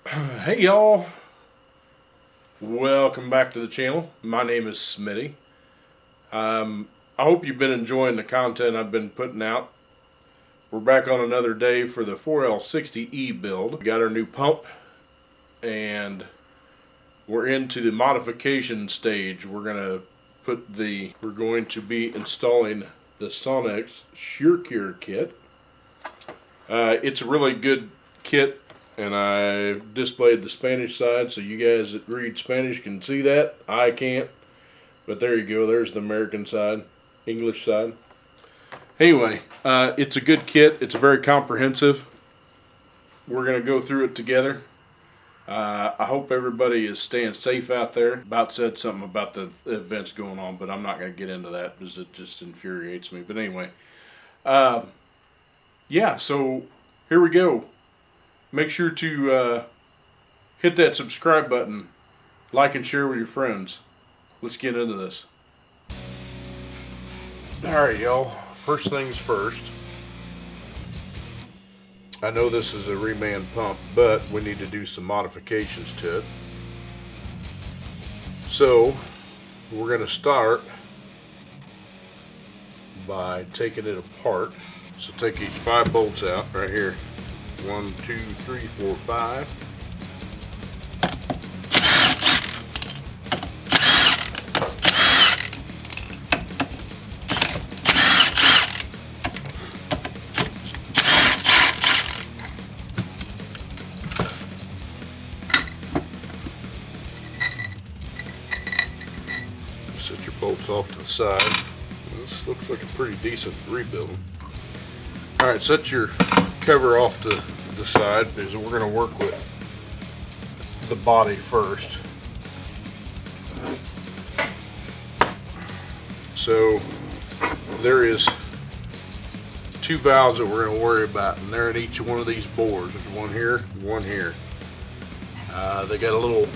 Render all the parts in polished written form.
Hey y'all, welcome back to the channel. My name is Smitty. I hope you've been enjoying the content I've been putting out. We're back on another day for the 4L60E build. We got our new pump and we're into the modification stage. We're going to be installing the sonnax SureCure kit. It's a really good kit, and I displayed the Spanish side so you guys that read Spanish can see that. I can't, but there you go. There's the American side, English side. Anyway, it's a good kit. It's very comprehensive. We're going to go through it together. I hope everybody is staying safe out there. About said something about the events going on, but I'm not going to get into that because it just infuriates me. But anyway, yeah, so here we go. Make sure to hit that subscribe button, like and share with your friends. Let's get into this. Alright y'all, first things first. I know this is a reman pump, but we need to do some modifications to it. So we're going to start by taking it apart. So take each 5 bolts out right here. 1, 2, 3, 4, 5. Set your bolts off to the side. This looks like a pretty decent rebuild. Alright, set your cover off to the side because we're going to work with the body first. So there is 2 valves that we're going to worry about, and they're in each one of these bores. There's one here, one here. They got a little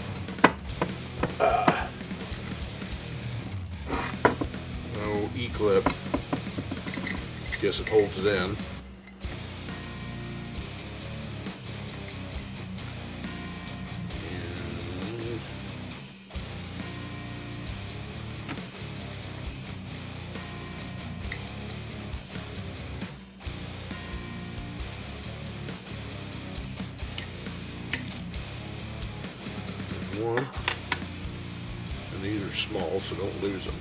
E-clip. Guess it holds it in. One, and these are small, so don't lose them.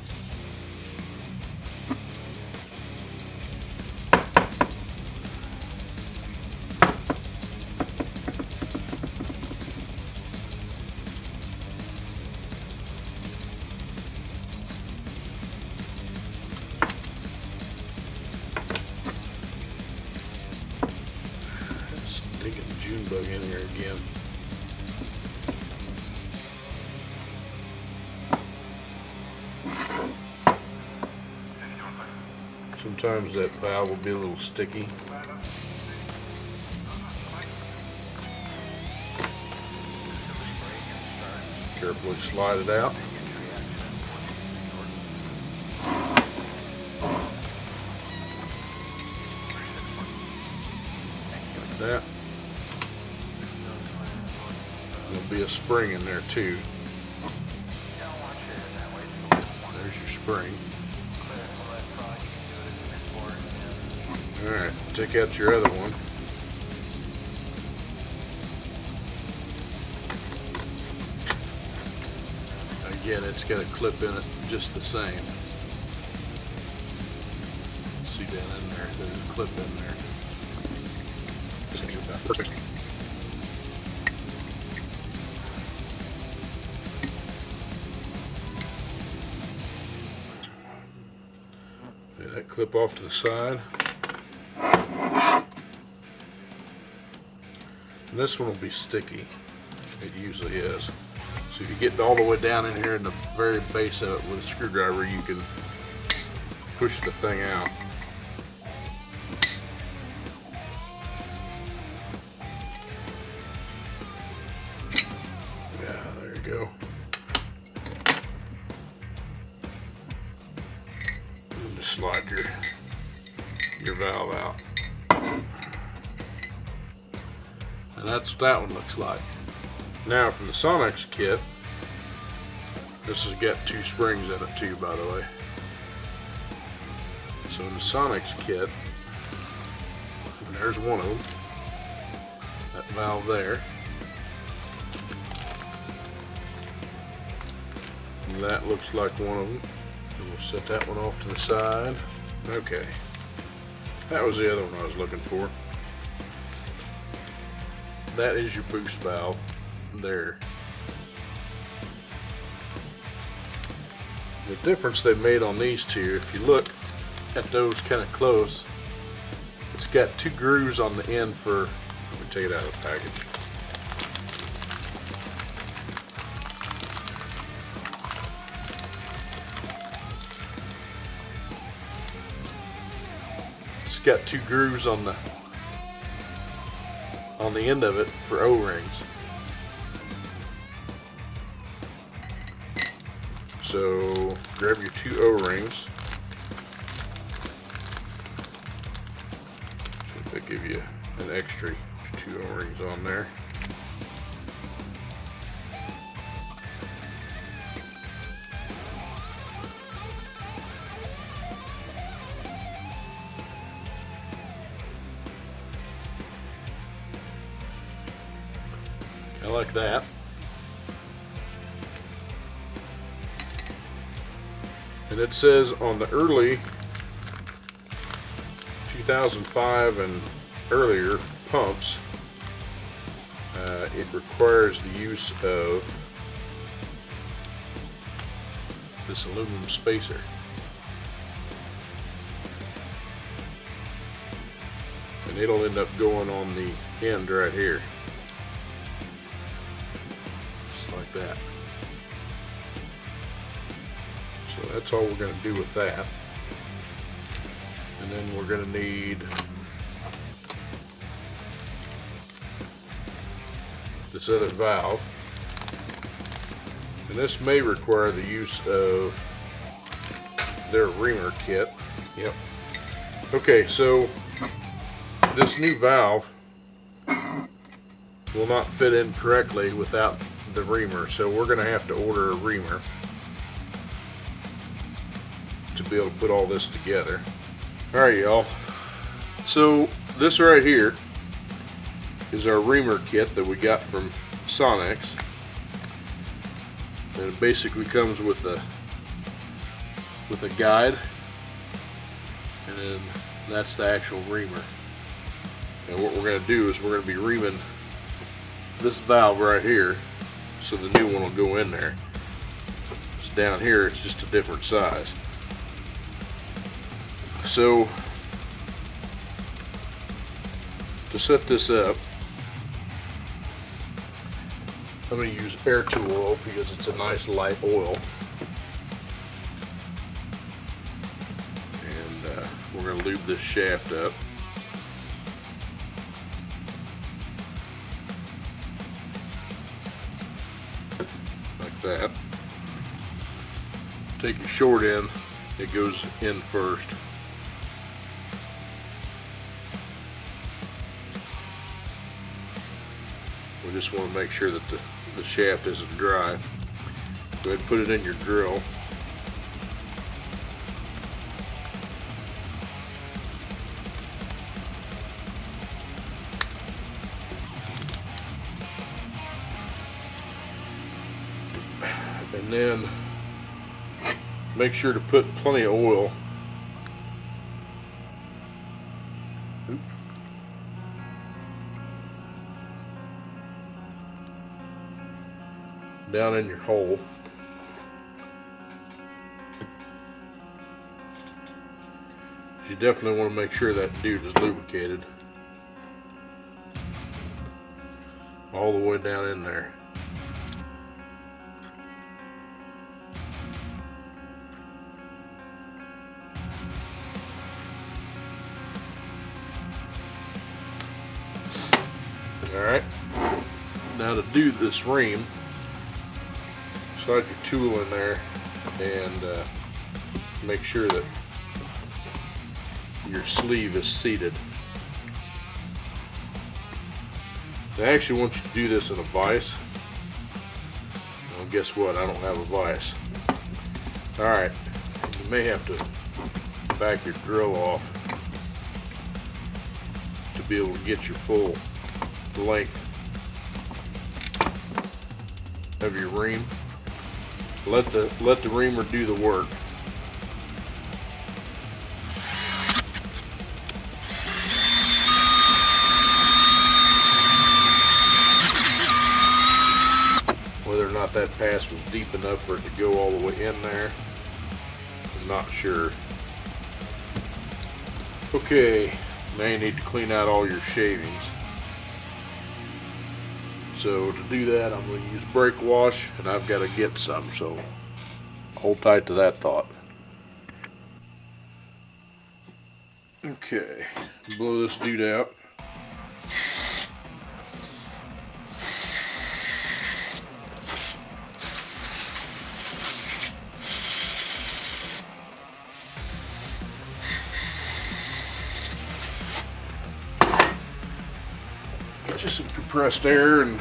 Sticking the June bug in here again. Sometimes that valve will be a little sticky. Carefully slide it out. Like that. There'll be a spring in there too. There's your spring. Alright, take out your other one. Again, it's got a clip in it just the same. See down in there, there's a clip in there. Perfect. Okay, that clip off to the side. And this one will be sticky. It usually is. So if you get all the way down in here in the very base of it with a screwdriver, you can push the thing out. Yeah, there you go. And just slide your valve out. And that's what that one looks like. Now from the Sonnax kit, this has got 2 springs in it too, by the way. So in the Sonnax kit, and there's one of them, that valve there. And that looks like one of them. And we'll set that one off to the side. Okay, that was the other one I was looking for. That is your boost valve there. The difference they made on these two, if you look at those kind of close, it's got 2 grooves on the end for, let me take it out of the package. It's got 2 grooves on the end of it for O-rings. So grab your 2 O-rings. So they give you an extra 2 O-rings on there. I like that. And it says on the early 2005 and earlier pumps, it requires the use of this aluminum spacer. And it'll end up going on the end right here. Just like that. So that's all we're going to do with that. And then we're going to need this other valve. And this may require the use of their reamer kit. Yep. Okay, so this new valve will not fit in correctly without the reamer, so we're going to have to order a reamer to be able to put all this together. Alright y'all, so this right here is our reamer kit that we got from Sonnax, and it basically comes with a guide, and then that's the actual reamer. And what we're going to do is we're going to be reaming this valve right here, so the new one will go in there. It's down here, it's just a different size. So to set this up, I'm going to use air tool oil because it's a nice light oil. And we're going to lube this shaft up. Like that. Take your short end, it goes in first. We just want to make sure that the shaft isn't dry. Go ahead and put it in your drill. And then make sure to put plenty of oil. Down in your hole. You definitely want to make sure that dude is lubricated all the way down in there. Alright, now to do this ream, slide your tool in there and make sure that your sleeve is seated. They actually want you to do this in a vise Well, guess what? I don't have a vise. Alright, you may have to back your drill off to be able to get your full length of your ream. Let the reamer do the work. Whether or not that pass was deep enough for it to go all the way in there, I'm not sure. Okay, now you need to clean out all your shavings. So to do that, I'm going to use brake wash, and I've got to get some, so hold tight to that thought. Okay, blow this dude out. Get you some compressed air and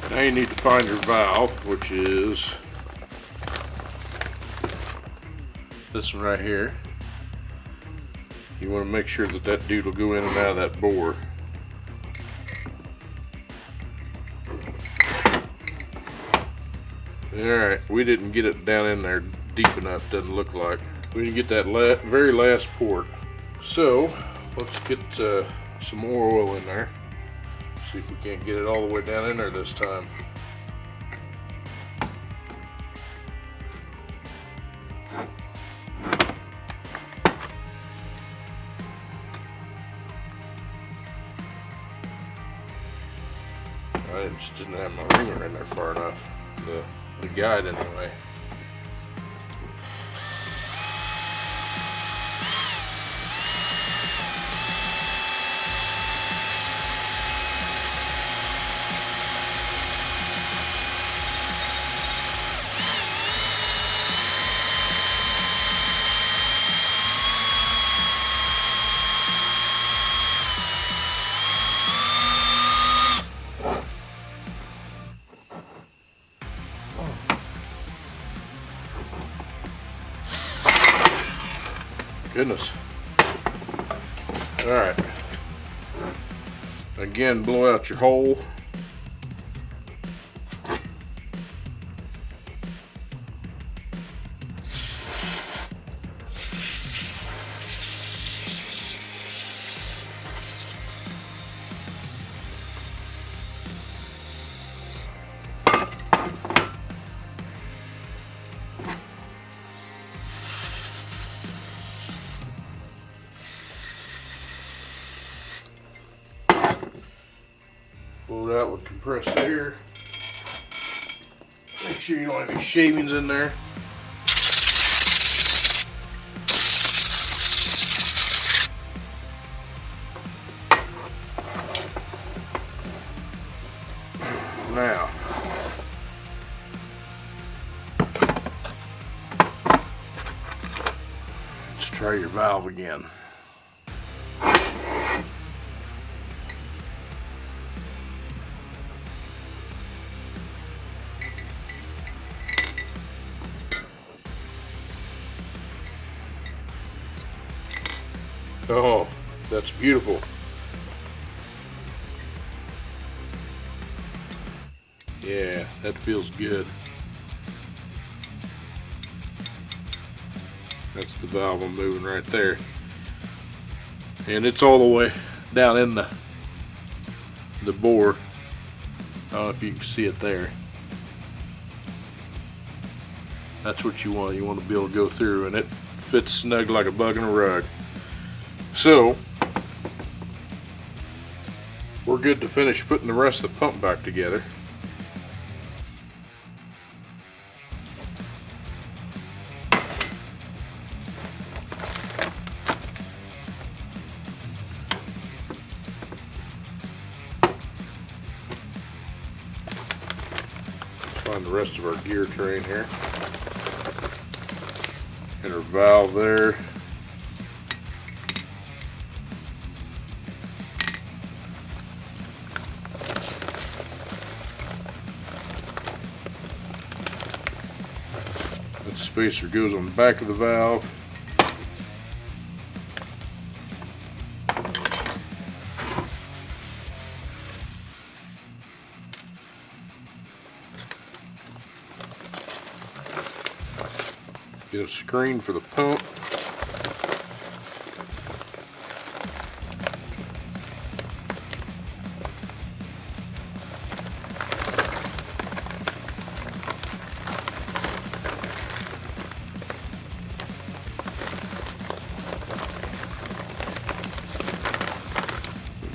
now you need to find your valve, which is this one right here. You want to make sure that that dude will go in and out of that bore. Alright, we didn't get it down in there deep enough, doesn't look like. We need to get that very last port. So, let's get some more oil in there. See if we can't get it all the way down in there this time. I just didn't have my reamer in there far enough. The guide anyway. Goodness. Alright. Again, blow out your hole. Blow it out with compressed air. Make sure you don't have any shavings in there. Now, let's try your valve again. Oh, that's beautiful. Yeah, that feels good. That's the valve I'm moving right there. And it's all the way down in the bore. I don't know if you can see it there. That's what you want. You want to be able to go through, and it fits snug like a bug in a rug. So, we're good to finish putting the rest of the pump back together. Let's find the rest of our gear train here. inner valve there. That spacer goes on the back of the valve. Get a screen for the pump.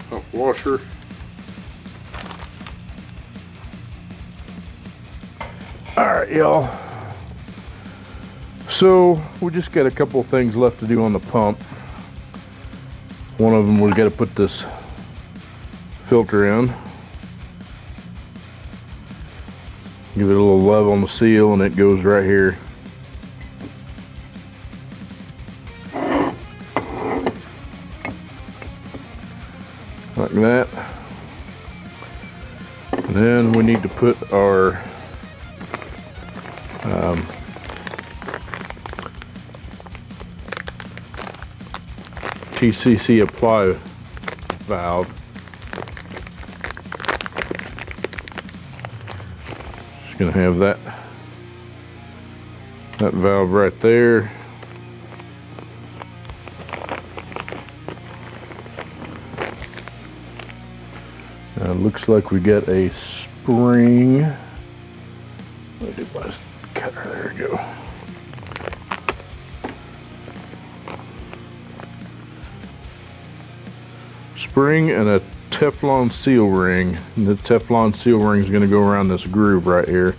Pump washer. Alright, y'all. So we just got a couple of things left to do on the pump. One of them, we got to put this filter in. Give it a little love on the seal and it goes right here. Like that. And then we need to put our TCC apply valve. Just gonna have that valve right there. Looks like we got a spring. Let me do my cutter. There we go. Spring and a Teflon seal ring. And the Teflon seal ring is going to go around this groove right here.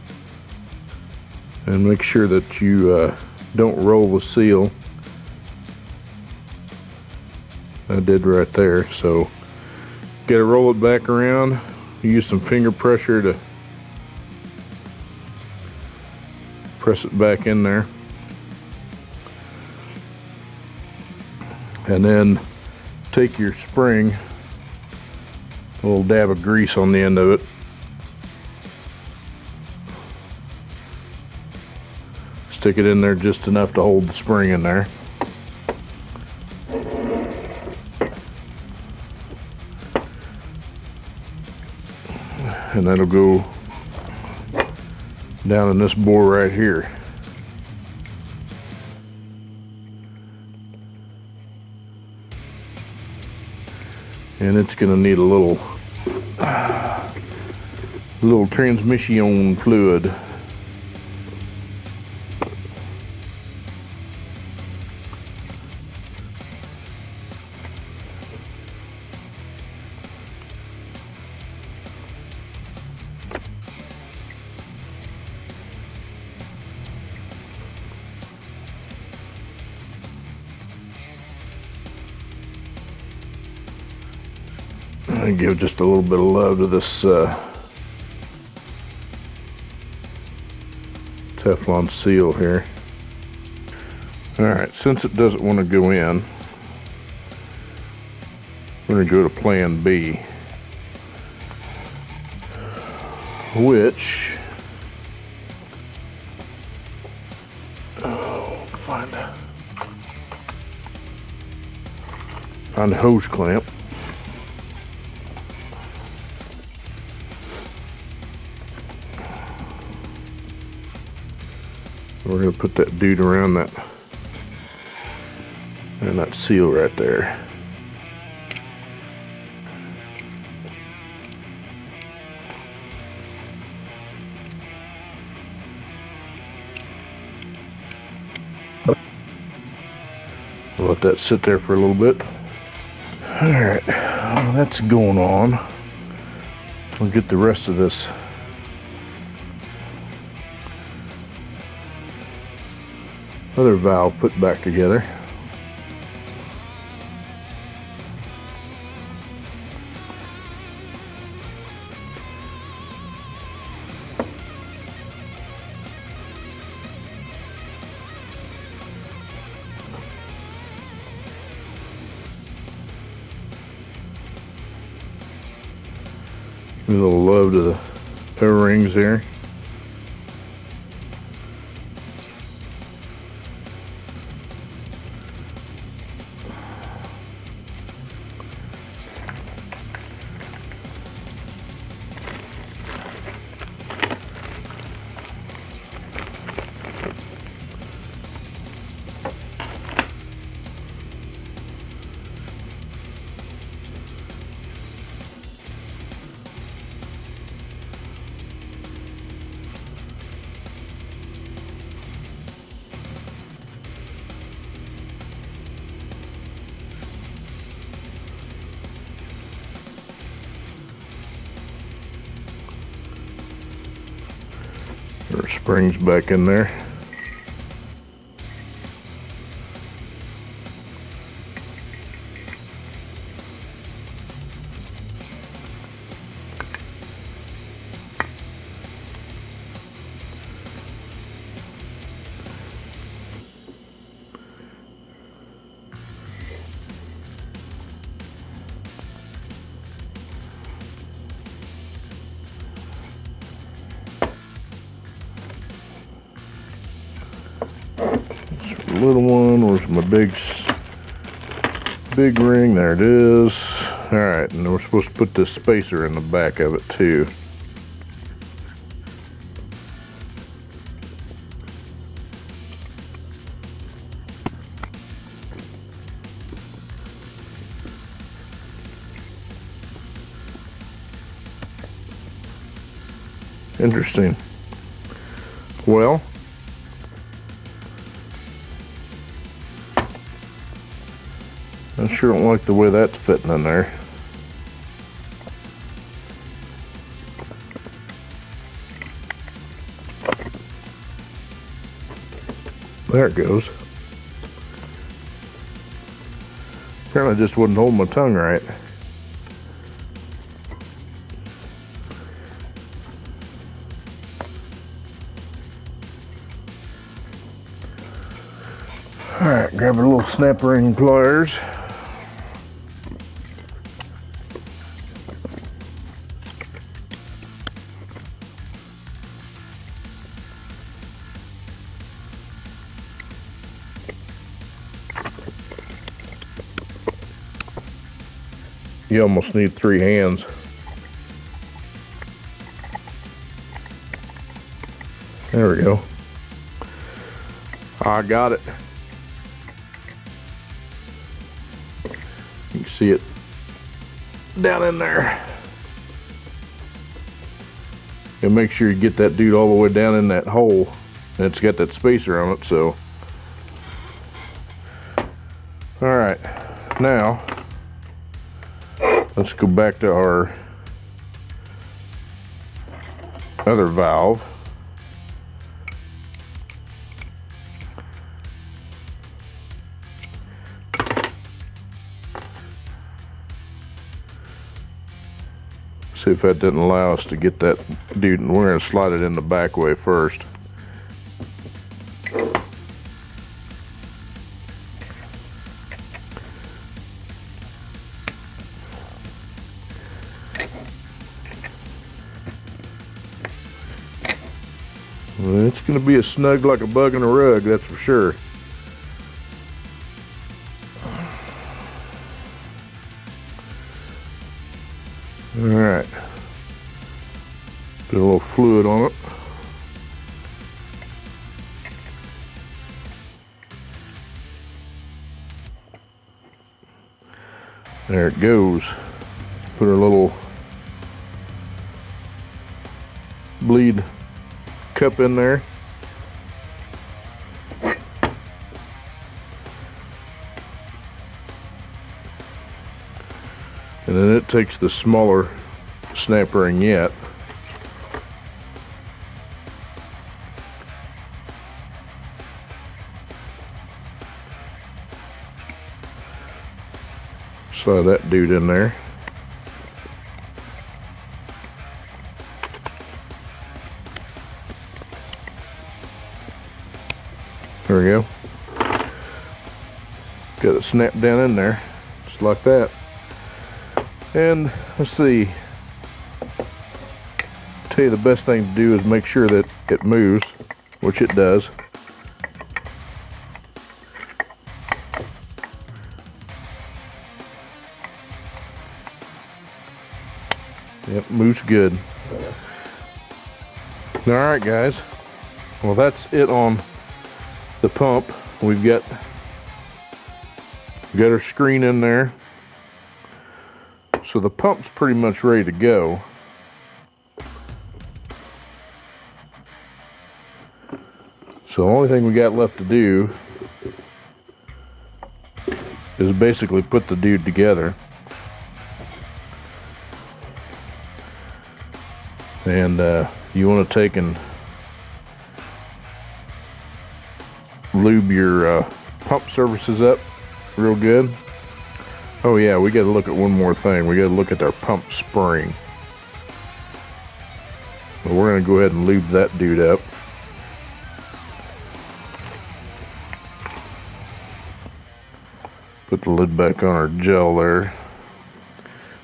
And make sure that you don't roll the seal. I did right there. So got to roll it back around. Use some finger pressure to press it back in there. And then take your spring, a little dab of grease on the end of it. Stick it in there just enough to hold the spring in there. And that'll go down in this bore right here. And it's gonna need a little transmission fluid. I give just a little bit of love to this Teflon seal here. Alright, since it doesn't want to go in, we're going to go to plan B, which find a hose clamp. We're going to put that dude around that and that seal right there. We'll let that sit there for a little bit. Alright, well, that's going on. We'll get the rest of this other valve put back together. A little love to the O-rings there. There are springs back in there. Little one, where's my big ring? There it is. All right, and we're supposed to put this spacer in the back of it too. Interesting. Well, I sure don't like the way that's fitting in there. There it goes. Apparently I just wouldn't hold my tongue right. Alright, grab a little snap ring pliers. You almost need 3 hands. There we go. I got it. You can see it down in there. And make sure you get that dude all the way down in that hole. And it's got that spacer on it, so. Alright, now let's go back to our other valve. See if that didn't allow us to get that dude, and we're going to slide it in the back way first. Well, it's going to be as snug like a bug in a rug, that's for sure. Alright, put a little fluid on it. There it goes. Put our little bleed cup in there. And then it takes the smaller snap ring yet. Slide that dude in there. There we go. Got it snapped down in there, just like that. And let's see, tell you the best thing to do is make sure that it moves, which it does. Yep, moves good. Alright guys, well that's it on the pump. We've got our screen in there. So the pump's pretty much ready to go. So the only thing we got left to do is basically put the dude together. And you want to take and lube your pump surfaces up real good. Oh yeah, we got to look at one more thing. We got to look at our pump spring. So we're going to go ahead and lube that dude up. Put the lid back on our gel there.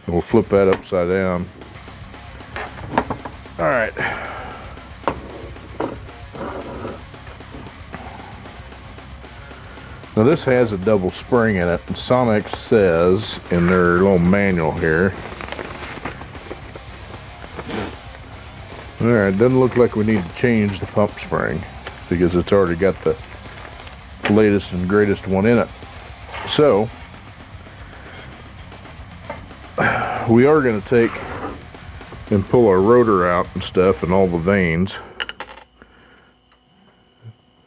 And we'll flip that upside down. All right. Now this has a double spring in it, and Sonnax says in their little manual here. All right, doesn't look like we need to change the pump spring because it's already got the latest and greatest one in it. So we are going to take and pull our rotor out and stuff and all the vanes,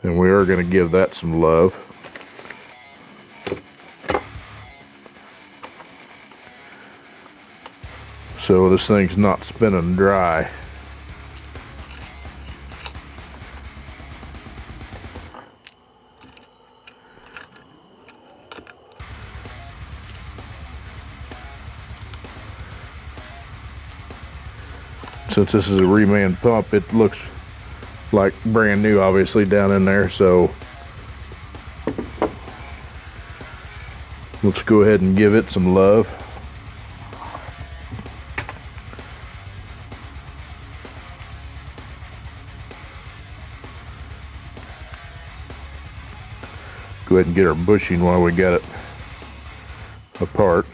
and we are going to give that some love. So this thing's not spinning dry. Since this is a reman pump, it looks like brand new obviously down in there, so let's go ahead and give it some love. Go ahead and get our bushing while we got it apart.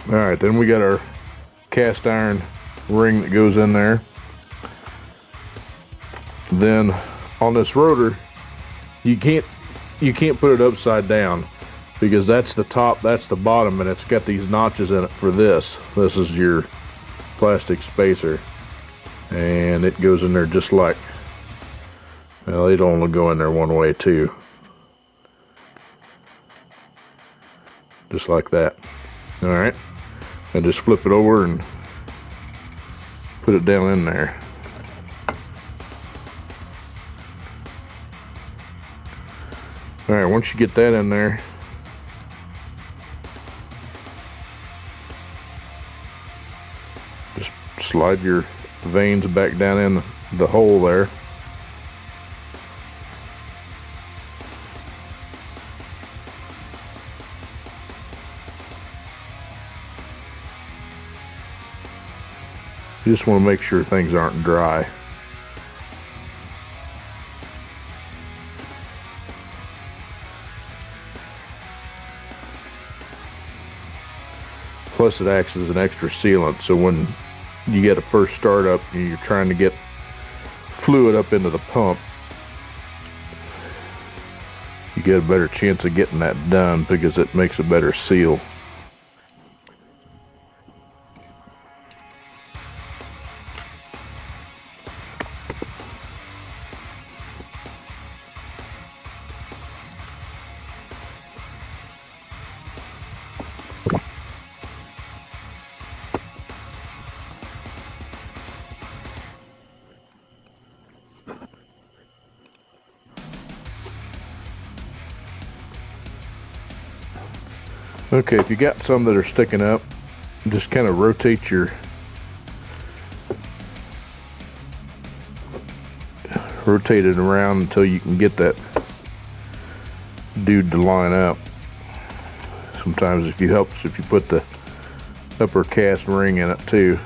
Alright, then we got our cast iron ring that goes in there. Then on this rotor, you can't put it upside down because that's the top, that's the bottom, and it's got these notches in it for this. This is your plastic spacer, and it goes in there just like, well, it'll only go in there one way too, just like that. All right, and just flip it over and put it down in there. All right, once you get that in there, just slide your vanes back down in the hole there. You just want to make sure things aren't dry. Plus it acts as an extra sealant, so when you get a first start up and you're trying to get fluid up into the pump, you get a better chance of getting that done because it makes a better seal. Okay, if you got some that are sticking up, just kind of rotate it around until you can get that dude to line up. sometimes if you put the upper cast ring in it too.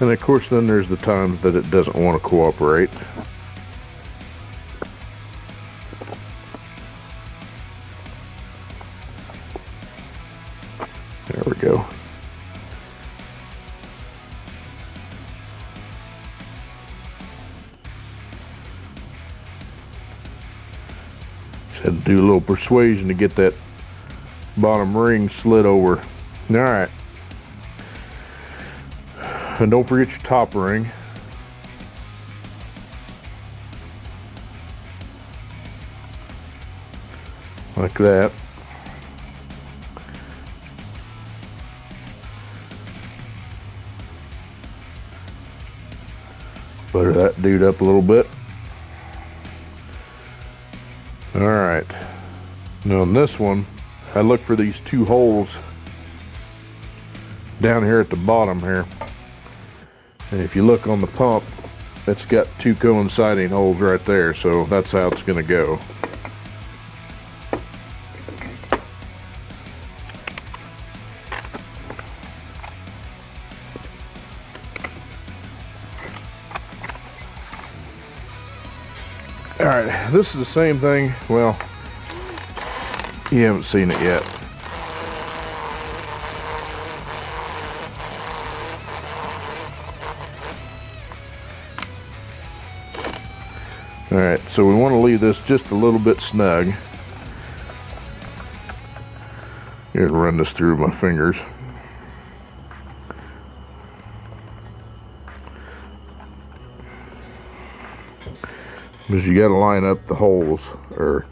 And of course then there's the times that it doesn't want to cooperate. There we go. Just had to do a little persuasion to get that bottom ring slid over. Alright. And don't forget your top ring. Like that. Butter that dude up a little bit. Alright. Now on this one, I look for these two holes down here at the bottom here. And if you look on the pump, it's got two coinciding holes right there, so that's how it's going to go. Alright, this is the same thing. Well, you haven't seen it yet. Alright, so we want to leave this just a little bit snug. Here, run this through my fingers. Because you got to line up the holes, or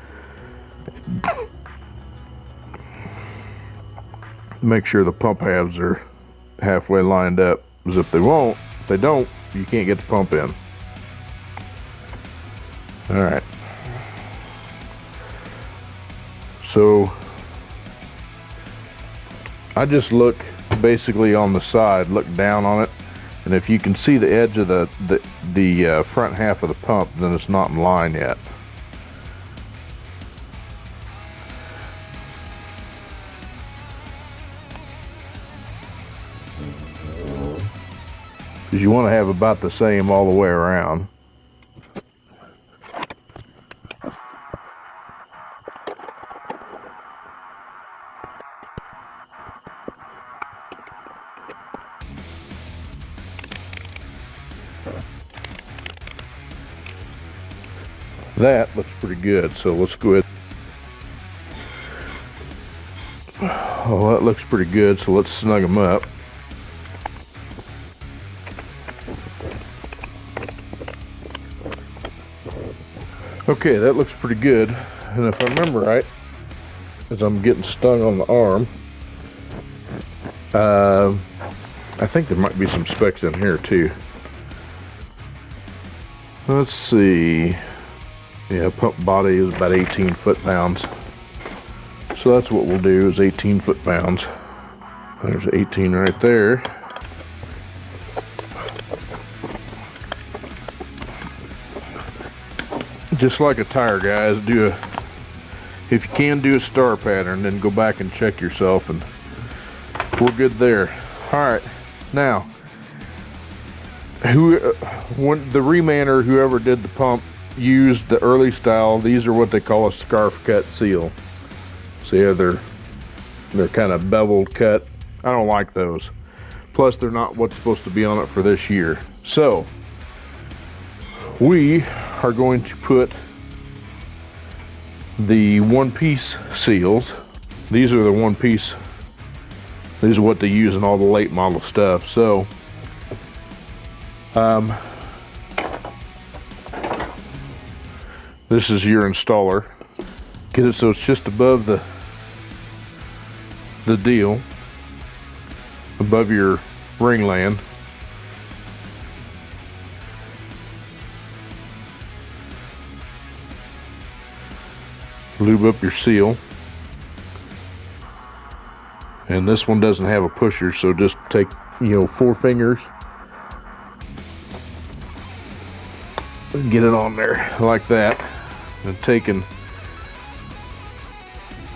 make sure the pump halves are halfway lined up. Because if they don't, you can't get the pump in. Alright, so I just look basically on the side, look down on it, and if you can see the edge of the front half of the pump, then it's not in line yet. Because you want to have about the same all the way around. That looks pretty good, so let's go ahead. Oh, that looks pretty good, so let's snug them up. Okay, that looks pretty good, and if I remember right, as I'm getting stung on the arm, I think there might be some specs in here too. Let's see. Yeah, pump body is about 18 foot-pounds. So that's what we'll do, is 18 foot-pounds. There's 18 right there. Just like a tire, guys, if you can, do a star pattern, then go back and check yourself, and we're good there. Alright, now, when the Reaming or whoever did the pump used the early style, these are what they call a scarf cut seal. So yeah, they're kind of beveled cut. I don't like those. Plus they're not what's supposed to be on it for this year. So we are going to put the one-piece seals. These are the one-piece. These are what they use in all the late model stuff. So this is your installer. Get it so it's just above the deal, above your ringland. lube up your seal. And this one doesn't have a pusher, so just take, 4 fingers and get it on there like that. And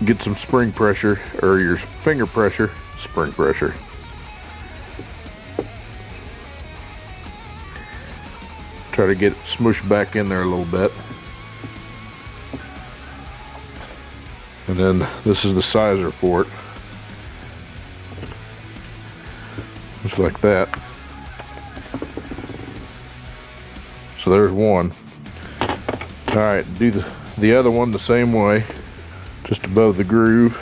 get some spring pressure, or your finger pressure, spring pressure. Try to get it smushed back in there a little bit. And then this is the sizer for it. Just like that. So there's one. Alright, do the other one the same way. Just above the groove.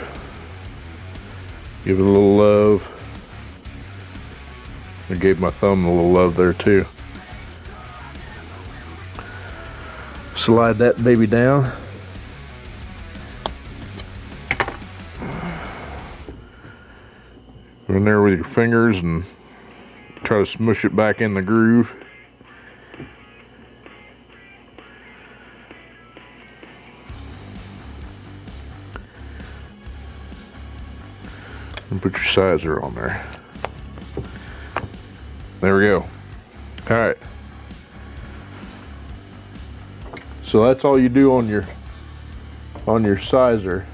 Give it a little love. I gave my thumb a little love there too. Slide that baby down. Go in there with your fingers and try to smush it back in the groove. And put your sizer on there. There we go. All right. So that's all you do on your sizer.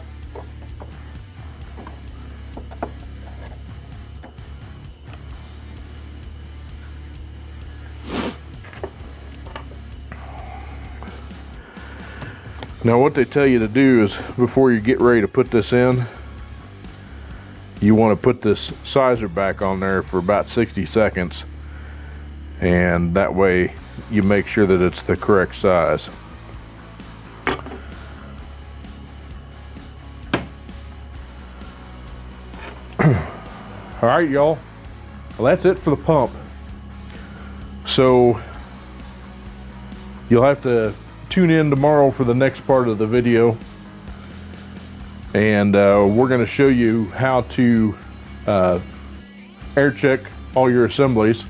Now what they tell you to do is, before you get ready to put this in, you want to put this sizer back on there for about 60 seconds, and that way you make sure that it's the correct size. All right, y'all. Well, that's it for the pump. So you'll have to tune in tomorrow for the next part of the video, and we're going to show you how to air check all your assemblies.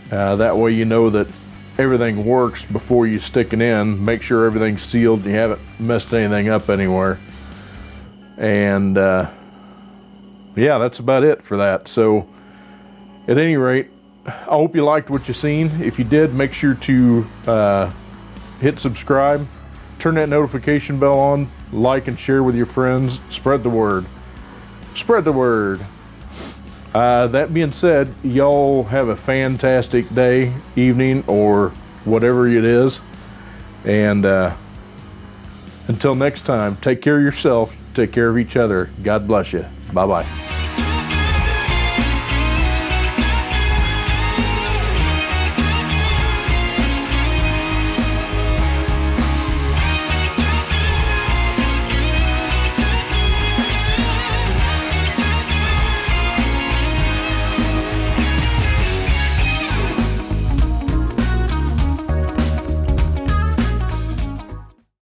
That way you know that everything works before you stick it in. Make sure everything's sealed and you haven't messed anything up anywhere. And yeah, that's about it for that. So at any rate, I hope you liked what you seen. If you did, make sure to hit subscribe, turn that notification bell on, like and share with your friends. Spread the word. Spread the word. That being said, y'all have a fantastic day, evening, or whatever it is. And until next time, take care of yourself, take care of each other. God bless you. Bye-bye.